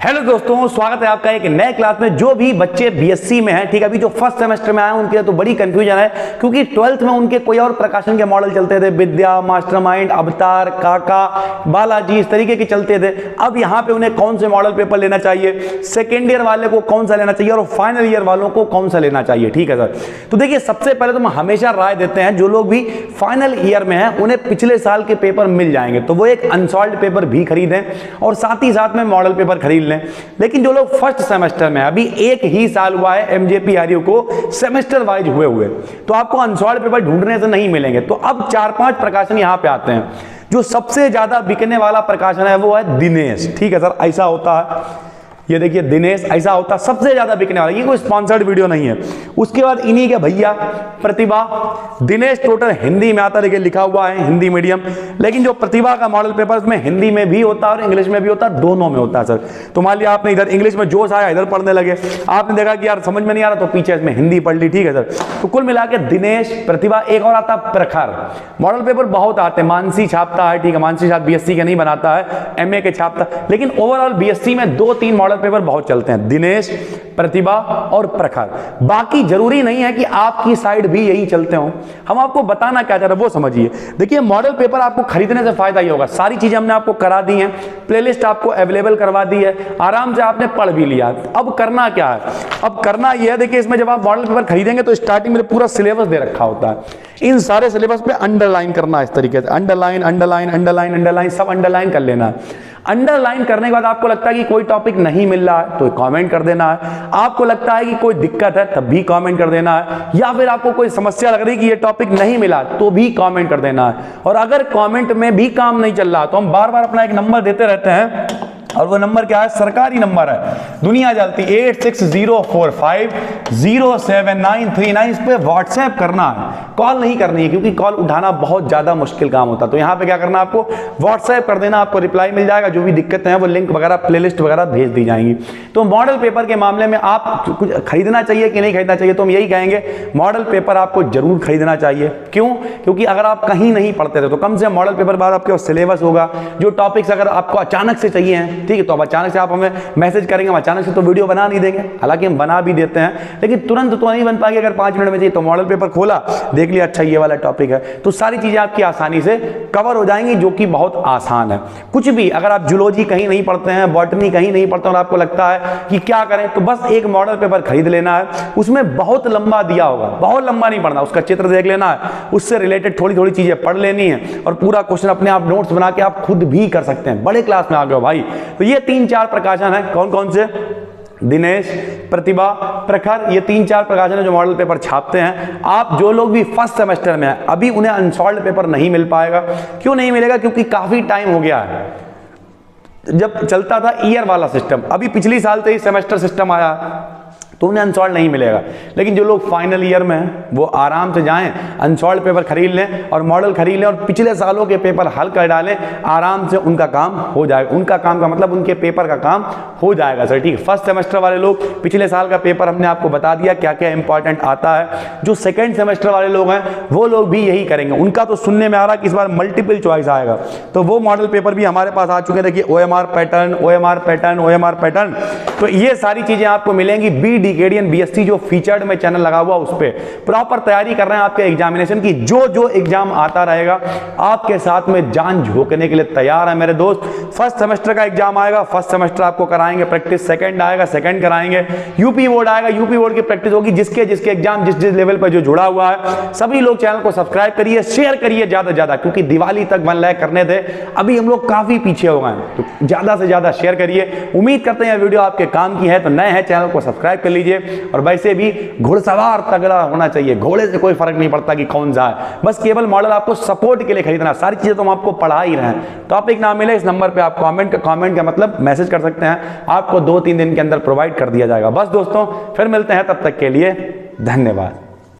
Hello दोस्तों, स्वागत है आपका एक नए क्लास में। जो भी बच्चे बीएससी में हैं, ठीक है, अभी जो फर्स्ट सेमेस्टर में आए उनके लिए तो बड़ी कंफ्यूजन है, क्योंकि 12th में उनके कोई और प्रकाशन के मॉडल चलते थे, विद्या, मास्टरमाइंड, अवतार, काका, बालाजी, इस तरीके के चलते थे। अब यहाँ पे उन्हें कौन से मॉडल पेपर लेना चाहिए, सेकेंड ईयर वाले को कौन सा लेना चाहिए और फाइनल ईयर वालों को कौन सा लेना चाहिए, ठीक है सर। तो देखिए, सबसे पहले तो हम हमेशा राय देते हैं जो लोग भी फाइनल ईयर में हैं उन्हें पिछले साल के पेपर मिल जाएंगे, तो वो एक अनसॉल्व्ड पेपर भी खरीदें और साथ ही साथ में मॉडल पेपर खरीद लें। लेकिन जो लोग फर्स्ट सेमेस्टर में, अभी एक ही साल हुआ है एमजेपी आरयू को सेमेस्टर वाइज हुए, तो आपको अनसॉल्व्ड पेपर ढूंढने से नहीं मिलेंगे। तो अब 4-5 प्रकाशन यहां पे आते हैं। जो सबसे ज्यादा बिकने वाला प्रकाशन है वो है दिनेश, ठीक है सर, ऐसा होता है। ये देखिए दिनेश, ऐसा होता सबसे ज्यादा बिकने वाला। ये कोई स्पॉन्सर्ड वीडियो नहीं है। उसके बाद इन्हीं के भैया प्रतिभा, दिनेश टोटल हिंदी में आता, देखिए लिखा हुआ है हिंदी मीडियम, लेकिन जो प्रतिभा का मॉडल पेपर उसमें हिंदी में भी होता है और इंग्लिश में भी होता है, दोनों में होता है सर। तो मान लिया आपने इधर इंग्लिश में जोश आया, इधर पढ़ने लगे, आपने देखा कि यार समझ में नहीं आ रहा, तो पीछे इसमें हिंदी पढ़ ली, ठीक है सर। तो कुल मिला के दिनेश, प्रतिभा, एक और आता प्रखर। मॉडल पेपर बहुत आते हैं, मानसी छापता है, ठीक है, मानसी शायद बीएससी के नहीं बनाता है, एमए के छापता, लेकिन ओवरऑल बीएससी में 2-3 मॉडल पेपर बहुत चलते हैं, दिनेश, प्रतिभा और प्रखर। बाकी जरूरी नहीं है कि आपकी साइड भी यही चलते हो। हम आपको बताना क्या चाह रहे हैं वो समझिए। देखिए, मॉडल पेपर आपको खरीदने से फायदा ही होगा, सारी चीजें हमने आपको करा दी हैं, प्लेलिस्ट आपको अवेलेबल करवा दी है, आराम से आपने पढ़ भी लिया। अब करना क्या है, अब करना यह है, देखिए इसमें जब आप मॉडल पेपर खरीदेंगे तो स्टार्टिंग में पूरा सिलेबस दे रखा होता है। इन सारे सिलेबस पे अंडरलाइन करना, इस तरीके से अंडरलाइन अंडरलाइन अंडरलाइन अंडरलाइन, सब अंडरलाइन कर लेना है। अंडरलाइन करने के बाद आपको लगता है कि कोई टॉपिक नहीं मिल रहा है तो कमेंट कर देना है। आपको लगता है कि कोई दिक्कत है तब भी कमेंट कर देना है, या फिर आपको कोई समस्या लग रही है कि ये टॉपिक नहीं मिला तो भी कमेंट कर देना है। और अगर कमेंट में भी काम नहीं चल रहा तो हम बार बार अपना एक नंबर देते रहते हैं, और वो नंबर क्या है, सरकारी नंबर है, दुनिया जलती, 8604507939। इस पे व्हाट्सएप करना है, कॉल नहीं करनी है, क्योंकि कॉल उठाना बहुत ज्यादा मुश्किल काम होता है। तो यहाँ पे क्या करना है, आपको व्हाट्सएप कर देना, आपको रिप्लाई मिल जाएगा। जो भी दिक्कतें हैं वो लिंक वगैरह, प्लेलिस्ट वगैरह भेज दी जाएंगी। तो मॉडल पेपर के मामले में आप कुछ खरीदना चाहिए कि नहीं खरीदना चाहिए, तो हम यही कहेंगे मॉडल पेपर आपको जरूर खरीदना चाहिए। क्यों? क्योंकि अगर आप कहीं नहीं पढ़ते थे तो कम से कम मॉडल पेपर बाद आपके सिलेबस होगा। जो टॉपिक्स अगर आपको अचानक से चाहिए, ठीक है, तो अब अचानक से आप हमें मैसेज करेंगे, हम अचानक से तो वीडियो बना नहीं देंगे, हालांकि हम बना भी देते हैं, लेकिन तुरंत तो नहीं बन पाएगी। अगर 5 मिनट में चाहिए तो मॉडल पेपर खोला, देख लिया, अच्छा ये वाला टॉपिक है, तो सारी चीजें आपकी आसानी से कवर हो जाएंगी, जो कि बहुत आसान है। कुछ भी अगर आप जूलॉजी कहीं नहीं पढ़ते हैं, बॉटनी कहीं नहीं पढ़ते और आपको लगता है कि क्या करें, तो बस एक मॉडल पेपर खरीद लेना है। उसमें बहुत लंबा दिया होगा, बहुत लंबा नहीं पढ़ना, उसका चित्र देख लेना है, उससे रिलेटेड थोड़ी थोड़ी चीजें पढ़ लेनी है और पूरा क्वेश्चन अपने आप नोट्स बना के आप खुद भी कर सकते हैं। बड़े क्लास में आ गए हो भाई। तो ये 3-4 प्रकाशन है, कौन कौन से, दिनेश, प्रतिभा, प्रखर, ये 3-4 प्रकाशन है जो मॉडल पेपर छापते हैं। आप जो लोग भी फर्स्ट सेमेस्टर में हैं, अभी उन्हें अनसॉल्व्ड पेपर नहीं मिल पाएगा। क्यों नहीं मिलेगा? क्योंकि काफी टाइम हो गया है जब चलता था ईयर वाला सिस्टम, अभी पिछली साल से ही सेमेस्टर सिस्टम आया, तो उन्हें अनसॉल्व्ड नहीं मिलेगा। लेकिन जो लोग फाइनल ईयर में हैं वो आराम से जाएं, अनसॉल्व्ड पेपर खरीद लें और मॉडल खरीद लें और पिछले सालों के पेपर हल कर डालें, आराम से उनका काम हो जाएगा। उनका काम का मतलब उनके पेपर का काम हो जाएगा सर, ठीक है। फर्स्ट सेमेस्टर वाले लोग, पिछले साल का पेपर हमने आपको बता दिया क्या क्या इंपॉर्टेंट आता है। जो सेकेंड सेमेस्टर वाले लोग हैं वो लोग भी यही करेंगे। उनका तो सुनने में आ रहा है कि इस बार मल्टीपल चॉइस आएगा, तो वो मॉडल पेपर भी हमारे पास आ चुके हैं। देखिए, OMR pattern, OMR pattern, OMR pattern, तो ये सारी चीजें आपको मिलेंगी। BDKDN BSc जो फीचर्ड में चैनल लगा हुआ, उस पर प्रॉपर तैयारी कर रहे हैं आपके एग्जामिनेशन की। जो एग्जाम आता रहेगा आपके साथ में जान झोंकने के लिए तैयार है मेरे दोस्त। फर्स्ट सेमेस्टर का एग्जाम आएगा, फर्स्ट सेमेस्टर आपको कराएंगे प्रैक्टिस, सेकंड आएगा, सेकंड कराएंगे, यूपी बोर्ड आएगा, यूपी बोर्ड की प्रैक्टिस होगी। जिसके एग्जाम जिस लेवल पर जो जुड़ा हुआ है, सभी लोग चैनल को सब्सक्राइब करिए, शेयर करिए ज्यादा से ज्यादा, क्योंकि दिवाली तक 1 लाख करने थे, अभी हम लोग काफी पीछे हो गए, तो ज्यादा से ज्यादा शेयर करिए। उम्मीद करते हैं वीडियो आपके काम की है, तो नए हैं चैनल को सब्सक्राइब कर लीजिए। और वैसे भी घुड़सवार तगड़ा होना चाहिए, घोड़े से कोई फर्क नहीं पड़ता कि कौन सा है, बस केवल मॉडल आपको सपोर्ट के लिए खरीदना। सारी चीजें तो हम आपको पढ़ा ही रहे हैं। टॉपिक ना मिले, इस नंबर पे आप कमेंट का मतलब मैसेज कर सकते हैं, आपको 2-3 दिन के अंदर प्रोवाइड कर दिया जाएगा। बस दोस्तों, फिर मिलते हैं, तब तक के लिए धन्यवाद।